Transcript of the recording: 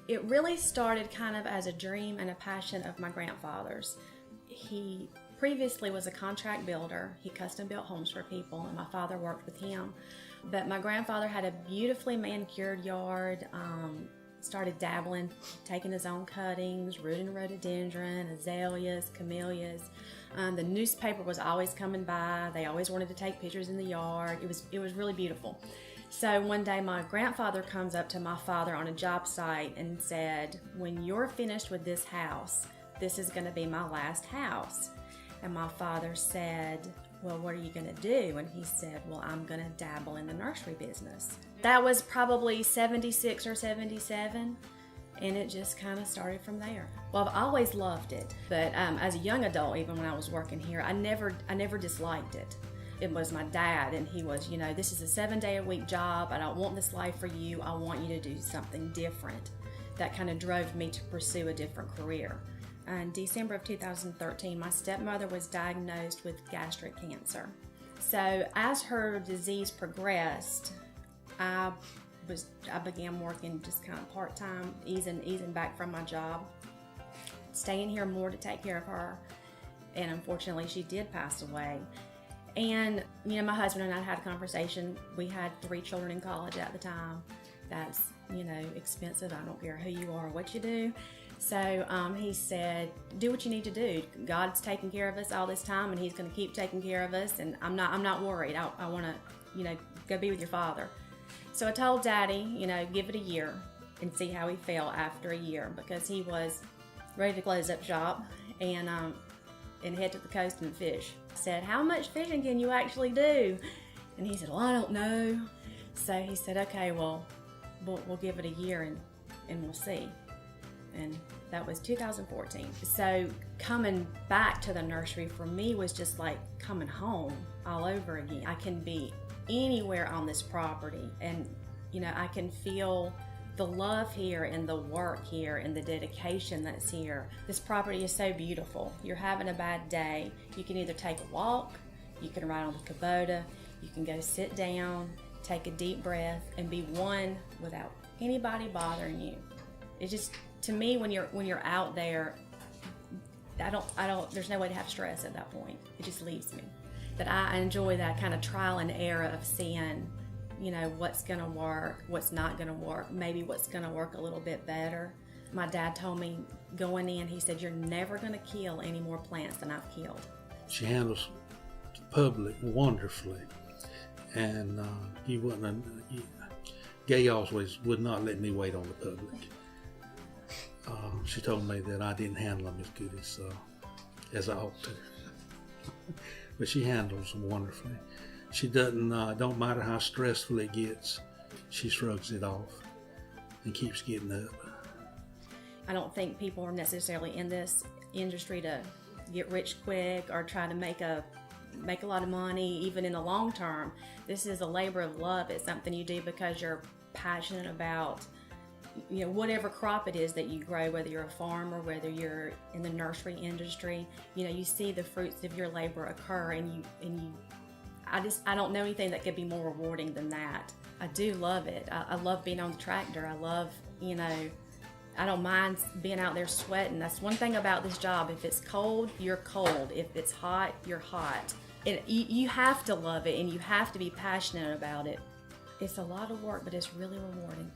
It really started kind of as a dream and a passion of my grandfather's. He previously was a contract builder. He custom built homes for people, and my father worked with him. But my grandfather had a beautifully manicured yard, started dabbling, taking his own cuttings, rooting rhododendron, azaleas, camellias. The newspaper was always coming by. They always wanted to take pictures in the yard. It was really beautiful. So one day my grandfather comes up to my father on a job site and said, "When you're finished with this house, this is going to be my last house." And my father said, "Well, what are you going to do?" And he said, "Well, I'm going to dabble in the nursery business." That was probably 76 or 77, and it just kind of started from there. Well, I've always loved it, but as a young adult, even when I was working here, I never disliked it. It was my dad, and he was, "This is a 7-day-a-week job. I don't want this life for you. I want you to do something different." That kind of drove me to pursue a different career. In December of 2013, my stepmother was diagnosed with gastric cancer. So as her disease progressed, I began working just kind of part-time, easing back from my job, staying here more to take care of her. And unfortunately, she did pass away. And, my husband and I had a conversation. We had 3 children in college at the time. That's, expensive. I don't care who you are or what you do. So he said, "Do what you need to do. God's taking care of us all this time, and He's going to keep taking care of us. And I'm not worried. I want to, go be with your father." So I told Daddy, give it a year and see how he felt after a year, because he was ready to close up shop and head to the coast and fish. I said, "How much fishing can you actually do?" And he said, "Well, I don't know." So he said, "Okay, well, we'll give it a year and we'll see." And that was 2014. So coming back to the nursery for me was just like coming home all over again. I can be anywhere on this property, and I can feel the love here and the work here and the dedication that's here. This property is so beautiful. You're having a bad day, you can either take a walk, you can ride on the Kubota, you can go sit down, take a deep breath, and be one without anybody bothering you. It's just, to me, when you're out there, I don't. There's no way to have stress at that point. It just leaves me. That I enjoy that kind of trial and error of seeing, what's gonna work, what's not gonna work, maybe what's gonna work a little bit better. My dad told me going in, he said, "You're never gonna kill any more plants than I've killed." She handles the public wonderfully, and Gay always would not let me wait on the public. She told me that I didn't handle them as good as I ought to. But she handles them wonderfully. She don't matter how stressful it gets, she shrugs it off and keeps getting up. I don't think people are necessarily in this industry to get rich quick or try to make a lot of money, even in the long term. This is a labor of love. It's something you do because you're passionate about whatever crop it is that you grow, whether you're a farmer, whether you're in the nursery industry. You see the fruits of your labor occur, and I don't know anything that could be more rewarding than that. I do love it. I love being on the tractor. I love, I don't mind being out there sweating. That's one thing about this job. If it's cold, you're cold. If it's hot, you're hot. You have to love it, and you have to be passionate about it. It's a lot of work, but it's really rewarding.